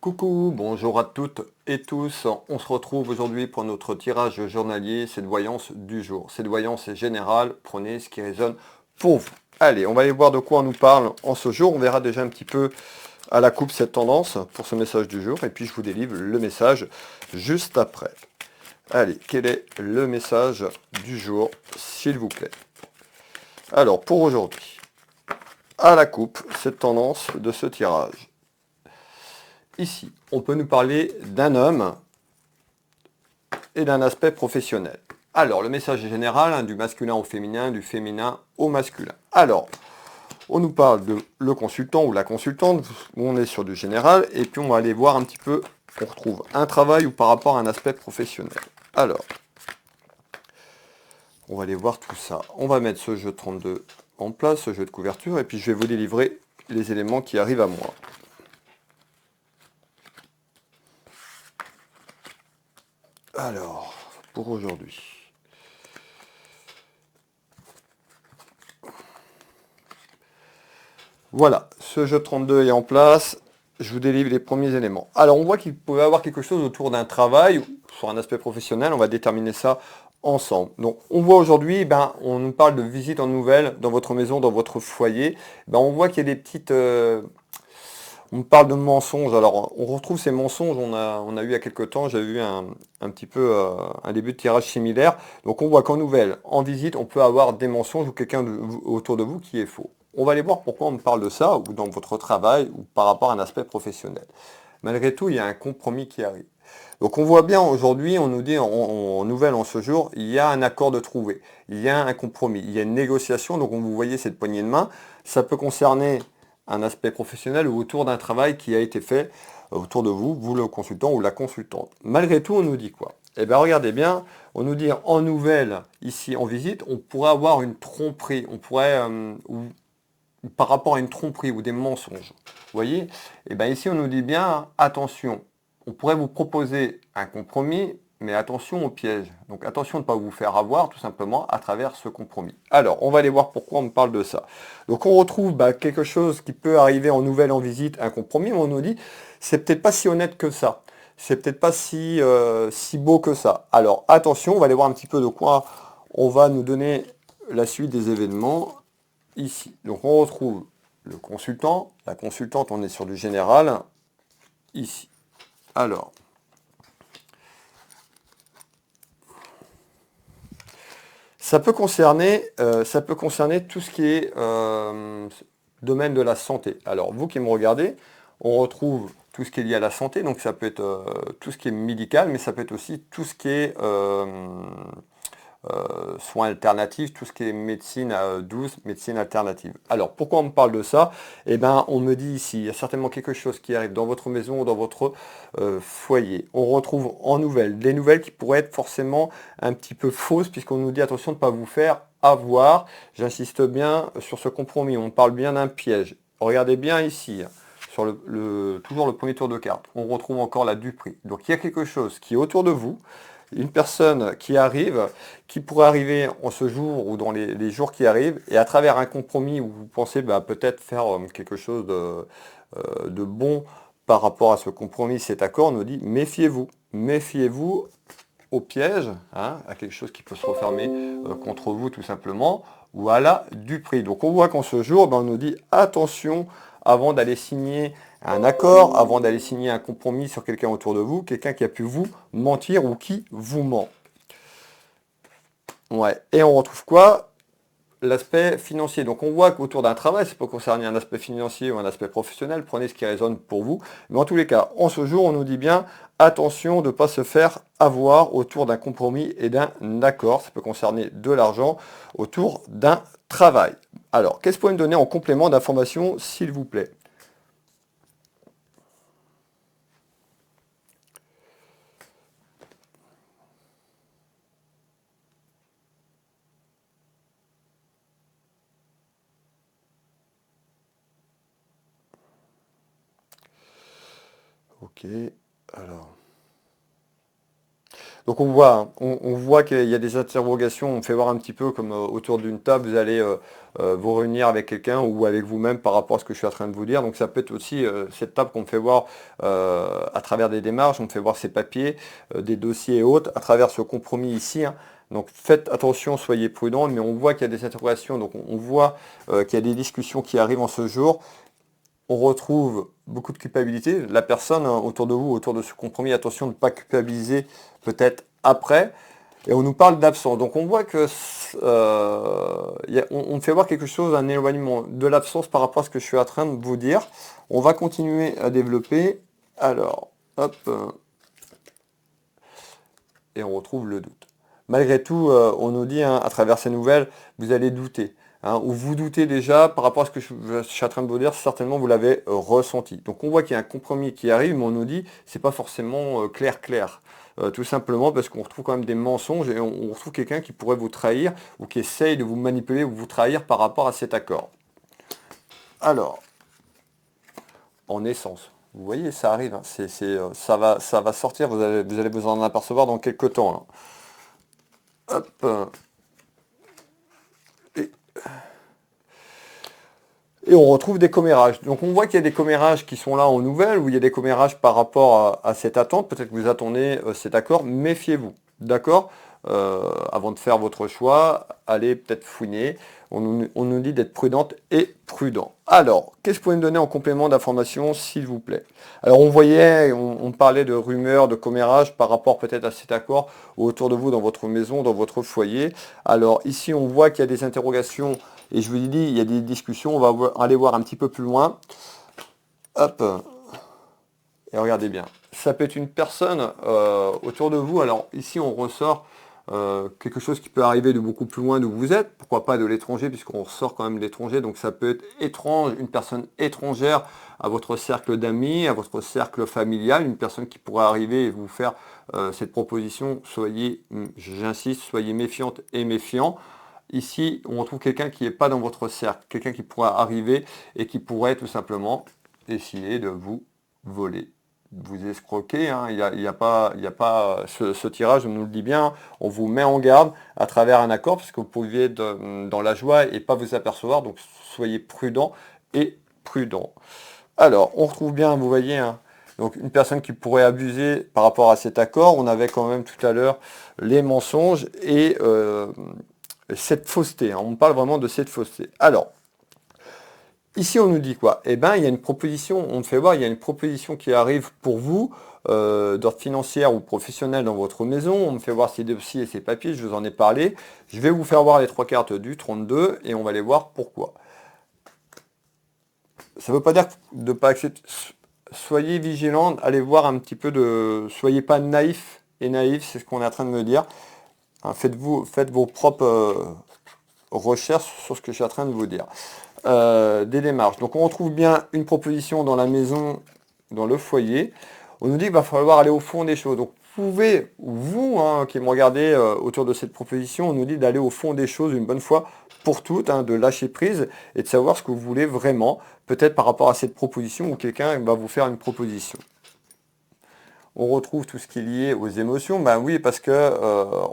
Coucou, bonjour à toutes et tous. On se retrouve aujourd'hui pour notre tirage journalier, cette voyance du jour. Cette voyance est générale, prenez ce qui résonne pour vous. Allez, on va aller voir de quoi on nous parle en ce jour. On verra déjà un petit peu à la coupe cette tendance pour ce message du jour. Et puis je vous délivre le message juste après. Allez, quel est le message du jour, s'il vous plaît? Alors, pour aujourd'hui, à la coupe, cette tendance de ce tirage. Ici, on peut nous parler d'un homme et d'un aspect professionnel. Alors, le message est général, hein, du masculin au féminin, du féminin au masculin. Alors, on nous parle de le consultant ou la consultante, où on est sur du général, et puis on va aller voir un petit peu, on retrouve un travail ou par rapport à un aspect professionnel. Alors, on va aller voir tout ça. On va mettre ce jeu 32 en place, ce jeu de couverture, et puis je vais vous délivrer les éléments qui arrivent à moi. Alors, pour aujourd'hui. Voilà, ce jeu 32 est en place. Je vous délivre les premiers éléments. Alors, on voit qu'il peut y avoir quelque chose autour d'un travail, sur un aspect professionnel. On va déterminer ça ensemble. Donc, on voit aujourd'hui, on nous parle de visite en nouvelle dans votre maison, dans votre foyer. On voit qu'il y a des petites... on parle de mensonges. Alors, on retrouve ces mensonges. On a eu il y a quelques temps, j'avais vu un petit peu un début de tirage similaire. Donc, on voit qu'en nouvelle, en visite, on peut avoir des mensonges ou quelqu'un autour de vous qui est faux. On va aller voir pourquoi on me parle de ça, ou dans votre travail, ou par rapport à un aspect professionnel. Malgré tout, il y a un compromis qui arrive. Donc on voit bien aujourd'hui, on nous dit en nouvelle en ce jour, il y a un accord de trouver, il y a un compromis, il y a une négociation, donc vous voyez cette poignée de main, ça peut concerner un aspect professionnel ou autour d'un travail qui a été fait autour de vous, vous le consultant ou la consultante. Malgré tout, on nous dit quoi? Eh bien regardez bien, on nous dit en nouvelle, ici en visite, on pourrait avoir une tromperie, on pourrait, par rapport à une tromperie ou des mensonges. Vous voyez? Et bien ici, on nous dit bien, attention, on pourrait vous proposer un compromis, mais attention au piège. Donc attention de ne pas vous faire avoir, tout simplement, à travers ce compromis. Alors, on va aller voir pourquoi on me parle de ça. Donc on retrouve quelque chose qui peut arriver en nouvelle, en visite, un compromis, mais on nous dit, c'est peut-être pas si honnête que ça. C'est peut-être pas si beau que ça. Alors attention, on va aller voir un petit peu de quoi on va nous donner la suite des événements ici. Donc on retrouve le consultant, la consultante, on est sur du général, ici. Alors, ça peut concerner tout ce qui est domaine de la santé. Alors, vous qui me regardez, on retrouve tout ce qui est lié à la santé, donc ça peut être tout ce qui est médical, mais ça peut être aussi tout ce qui est soins alternatifs, tout ce qui est médecine douce, médecine alternative. Alors, pourquoi on me parle de ça? Eh bien, on me dit ici, il y a certainement quelque chose qui arrive dans votre maison ou dans votre foyer. On retrouve en nouvelles, des nouvelles qui pourraient être forcément un petit peu fausses, puisqu'on nous dit attention de ne pas vous faire avoir. J'insiste bien sur ce compromis, on parle bien d'un piège. Regardez bien ici, sur toujours le premier tour de carte, on retrouve encore la duperie. Donc il y a quelque chose qui est autour de vous, une personne qui arrive, qui pourrait arriver en ce jour ou dans les jours qui arrivent, et à travers un compromis où vous pensez peut-être faire quelque chose de bon par rapport à ce compromis, cet accord, on nous dit méfiez-vous, méfiez-vous au piège, hein, à quelque chose qui peut se refermer contre vous tout simplement, ou à la duperie. Donc on voit qu'en ce jour, on nous dit attention avant d'aller signer un accord, avant d'aller signer un compromis sur quelqu'un autour de vous, quelqu'un qui a pu vous mentir ou qui vous ment. Ouais. Et on retrouve quoi? L'aspect financier. Donc on voit qu'autour d'un travail, ça peut concerner un aspect financier ou un aspect professionnel, prenez ce qui résonne pour vous. Mais en tous les cas, en ce jour, on nous dit bien, attention de ne pas se faire avoir autour d'un compromis et d'un accord. Ça peut concerner de l'argent autour d'un travail. Alors, qu'est-ce que vous pouvez me donner en complément d'information, s'il vous plaît? Ok, alors... Donc on voit, hein, on voit qu'il y a des interrogations, on fait voir un petit peu comme autour d'une table, vous allez vous réunir avec quelqu'un ou avec vous-même par rapport à ce que je suis en train de vous dire. Donc ça peut être aussi cette table qu'on me fait voir à travers des démarches, on me fait voir ces papiers, des dossiers et autres, à travers ce compromis ici, hein. Donc faites attention, soyez prudents, mais on voit qu'il y a des interrogations, donc on voit qu'il y a des discussions qui arrivent en ce jour. On retrouve beaucoup de culpabilité. La personne hein, autour de vous, autour de ce compromis, attention de ne pas culpabiliser peut-être après. Et on nous parle d'absence. Donc on voit que on me fait voir quelque chose, un éloignement de l'absence par rapport à ce que je suis en train de vous dire. On va continuer à développer. Alors, hop, et on retrouve le doute. Malgré tout, on nous dit hein, à travers ces nouvelles, vous allez douter. Hein, ou vous doutez déjà par rapport à ce que je suis en train de vous dire, certainement vous l'avez ressenti. Donc on voit qu'il y a un compromis qui arrive, mais on nous dit c'est pas forcément clair. Tout simplement parce qu'on retrouve quand même des mensonges et on retrouve quelqu'un qui pourrait vous trahir ou qui essaye de vous manipuler ou vous trahir par rapport à cet accord. Alors, en essence, vous voyez, ça arrive, hein, ça va sortir, vous allez vous en apercevoir dans quelques temps. Là. Hop. Et on retrouve des commérages. Donc on voit qu'il y a des commérages qui sont là en nouvelles, ou il y a des commérages par rapport à cette attente. Peut-être que vous attendez cet accord, méfiez-vous. D'accord avant de faire votre choix, allez peut-être fouiner. On nous dit d'être prudente et prudent. Alors, qu'est-ce que vous pouvez me donner en complément d'information, s'il vous plaît? Alors, on voyait, on parlait de rumeurs, de commérages par rapport peut-être à cet accord autour de vous, dans votre maison, dans votre foyer. Alors, ici, on voit qu'il y a des interrogations, et je vous l'ai dit, il y a des discussions. On va aller voir un petit peu plus loin. Hop. Et regardez bien. Ça peut être une personne autour de vous. Alors, ici, on ressort quelque chose qui peut arriver de beaucoup plus loin d'où vous êtes, pourquoi pas de l'étranger, puisqu'on ressort quand même de l'étranger, donc ça peut être étrange, une personne étrangère à votre cercle d'amis, à votre cercle familial, une personne qui pourrait arriver et vous faire cette proposition. Soyez, j'insiste, soyez méfiante et méfiant. Ici, on retrouve quelqu'un qui n'est pas dans votre cercle, quelqu'un qui pourrait arriver et qui pourrait tout simplement décider de vous voler, vous escroquer, hein. Il y a pas ce tirage, on nous le dit bien, on vous met en garde à travers un accord, parce que vous pouviez être dans la joie et pas vous apercevoir, donc soyez prudent et prudent. Alors, on retrouve bien, vous voyez, hein, donc une personne qui pourrait abuser par rapport à cet accord. On avait quand même tout à l'heure les mensonges et cette fausseté, hein. On parle vraiment de cette fausseté. Alors, ici, on nous dit quoi? Eh bien, il y a une proposition, on me fait voir, il y a une proposition qui arrive pour vous, d'ordre financier ou professionnel dans votre maison. On me fait voir ces dossiers et ces papiers, je vous en ai parlé. Je vais vous faire voir les trois cartes du 32 et on va aller voir pourquoi. Ça ne veut pas dire de ne pas accepter. Soyez vigilants, allez voir un petit peu de... Soyez pas naïfs et naïfs, c'est ce qu'on est en train de me dire. Hein, faites vos propres recherches sur ce que je suis en train de vous dire. Des démarches. Donc on retrouve bien une proposition dans la maison, dans le foyer. On nous dit qu'il va falloir aller au fond des choses. Donc vous pouvez, vous hein, qui me regardez autour de cette proposition, on nous dit d'aller au fond des choses une bonne fois pour toutes, hein, de lâcher prise et de savoir ce que vous voulez vraiment, peut-être par rapport à cette proposition ou quelqu'un va vous faire une proposition. On retrouve tout ce qui est lié aux émotions. Ben oui, parce que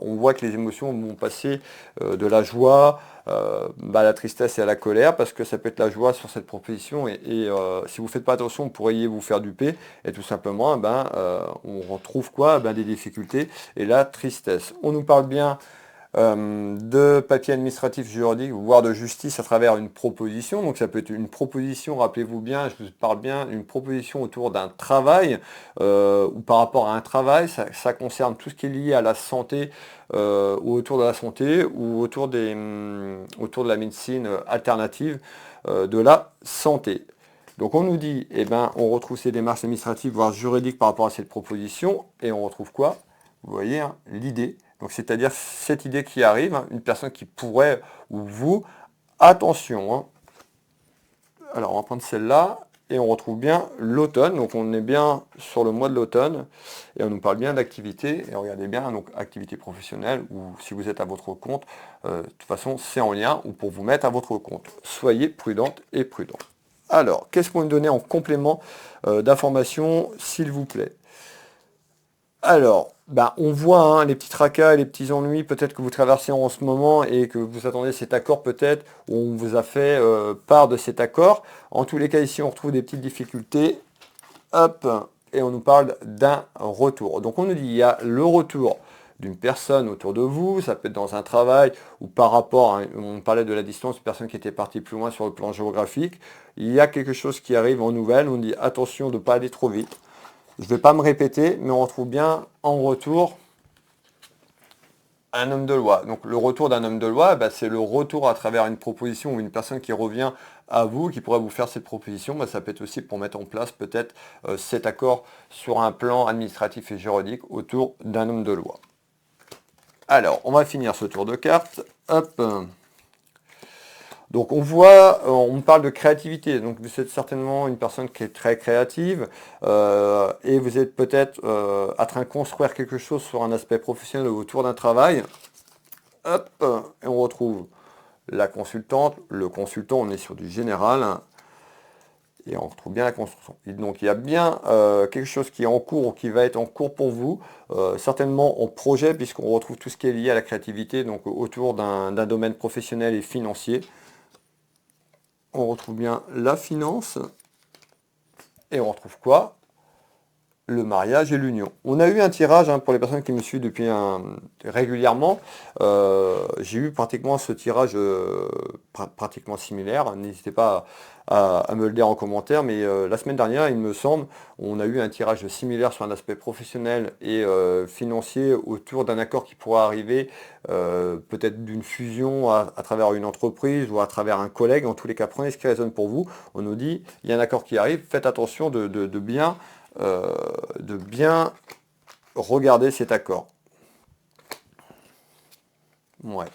on voit que les émotions vont passer de la joie à la tristesse et à la colère, parce que ça peut être la joie sur cette proposition et si vous ne faites pas attention, vous pourriez vous faire duper et tout simplement, on retrouve quoi? Des difficultés et la tristesse. On nous parle bien de papier administratif juridique, voire de justice à travers une proposition. Donc ça peut être une proposition, rappelez-vous bien, je vous parle bien, une proposition autour d'un travail ou par rapport à un travail. Ça concerne tout ce qui est lié à la santé ou autour de la santé ou autour de la médecine alternative de la santé. Donc on nous dit, on retrouve ces démarches administratives, voire juridiques par rapport à cette proposition, et on retrouve quoi? Vous voyez, hein, l'idée. Donc c'est-à-dire cette idée qui arrive, hein, une personne qui pourrait, ou vous, attention. Hein. Alors on va prendre celle-là, et on retrouve bien l'automne. Donc on est bien sur le mois de l'automne, et on nous parle bien d'activité. Et regardez bien, donc activité professionnelle, ou si vous êtes à votre compte, de toute façon c'est en lien, ou pour vous mettre à votre compte. Soyez prudente et prudent. Alors, qu'est-ce qu'on peut me donner en complément d'information, s'il vous plaît? Alors, on voit hein, les petits tracas et les petits ennuis peut-être que vous traversez en ce moment et que vous attendez cet accord peut-être, où on vous a fait part de cet accord. En tous les cas, ici, on retrouve des petites difficultés. Hop, et on nous parle d'un retour. Donc on nous dit, il y a le retour d'une personne autour de vous, ça peut être dans un travail ou par rapport, on parlait de la distance, une personne qui était partie plus loin sur le plan géographique. Il y a quelque chose qui arrive en nouvelle, on dit attention de ne pas aller trop vite. Je ne vais pas me répéter, mais on retrouve bien en retour un homme de loi. Donc le retour d'un homme de loi, c'est le retour à travers une proposition ou une personne qui revient à vous, qui pourrait vous faire cette proposition. Ça peut être aussi pour mettre en place peut-être cet accord sur un plan administratif et juridique autour d'un homme de loi. Alors, on va finir ce tour de cartes. Hop. Donc on voit, on parle de créativité, donc vous êtes certainement une personne qui est très créative et vous êtes peut-être en train de construire quelque chose sur un aspect professionnel autour d'un travail. Hop, et on retrouve la consultante, le consultant, on est sur du général, et on retrouve bien la construction. Et donc il y a bien quelque chose qui est en cours ou qui va être en cours pour vous, certainement en projet, puisqu'on retrouve tout ce qui est lié à la créativité, donc autour d'un domaine professionnel et financier. On retrouve bien la finance, et on retrouve quoi? Le mariage et l'union. On a eu un tirage, hein, pour les personnes qui me suivent depuis régulièrement, j'ai eu pratiquement ce tirage pratiquement similaire. N'hésitez pas à me le dire en commentaire, mais la semaine dernière, il me semble, on a eu un tirage similaire sur un aspect professionnel et financier autour d'un accord qui pourrait arriver, peut-être d'une fusion à travers une entreprise ou à travers un collègue. En tous les cas, prenez ce qui résonne pour vous. On nous dit, il y a un accord qui arrive, faites attention de bien regarder cet accord. Ouais.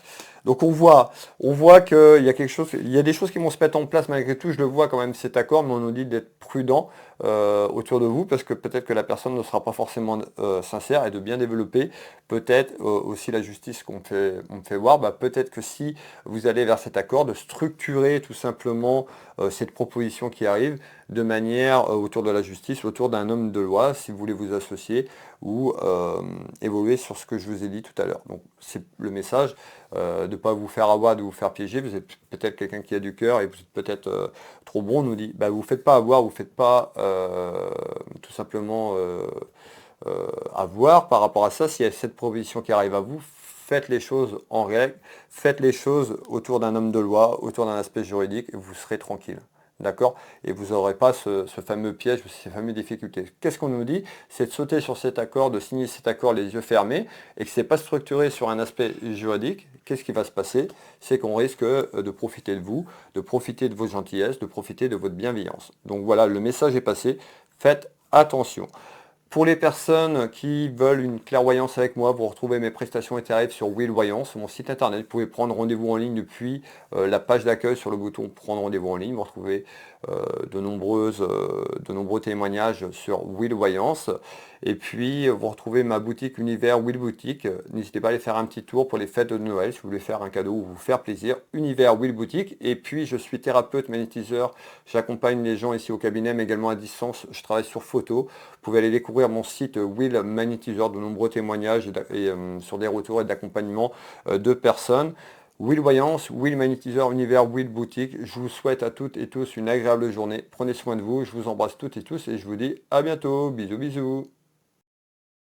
Donc on voit qu'il y a quelque chose, il y a des choses qui vont se mettre en place malgré tout, je le vois quand même cet accord, mais on nous dit d'être prudent autour de vous, parce que peut-être que la personne ne sera pas forcément sincère, et de bien développer peut-être aussi la justice on me fait voir, peut-être que si vous allez vers cet accord, de structurer tout simplement cette proposition qui arrive de manière autour de la justice, autour d'un homme de loi, si vous voulez vous associer ou évoluer sur ce que je vous ai dit tout à l'heure. Donc c'est le message, de ne pas vous faire avoir, de vous faire piéger. Vous êtes peut-être quelqu'un qui a du cœur et vous êtes peut-être trop bon, on nous dit, vous ne faites pas avoir, vous ne faites pas tout simplement avoir par rapport à ça. S'il y a cette proposition qui arrive à vous, faites les choses en règle, faites les choses autour d'un homme de loi, autour d'un aspect juridique, et vous serez tranquille. D'accord? Et vous n'aurez pas ce fameux piège, ces fameuses difficultés. Qu'est-ce qu'on nous dit? C'est de sauter sur cet accord, de signer cet accord les yeux fermés, et que ce n'est pas structuré sur un aspect juridique. Qu'est-ce qui va se passer? C'est qu'on risque de profiter de vous, de profiter de vos gentillesses, de profiter de votre bienveillance. Donc voilà, le message est passé. Faites attention. Pour les personnes qui veulent une clairvoyance avec moi, vous retrouvez mes prestations et tarifs sur Will Voyance, mon site internet. Vous pouvez prendre rendez-vous en ligne depuis la page d'accueil sur le bouton prendre rendez-vous en ligne. Vous retrouvez de nombreux témoignages sur Will Voyance. Et puis vous retrouvez ma boutique Univers Will Boutique. N'hésitez pas à aller faire un petit tour pour les fêtes de Noël si vous voulez faire un cadeau ou vous faire plaisir. Univers Will Boutique. Et puis je suis thérapeute magnétiseur. J'accompagne les gens ici au cabinet, mais également à distance. Je travaille sur photo. Vous pouvez aller découvrir mon site Will Magnétiseur, de nombreux témoignages et sur des retours et d'accompagnement de personnes. Will Voyance, Will Magnétiseur, Univers, Will Boutique. Je vous souhaite à toutes et tous une agréable journée. Prenez soin de vous. Je vous embrasse toutes et tous et je vous dis à bientôt. Bisous, bisous.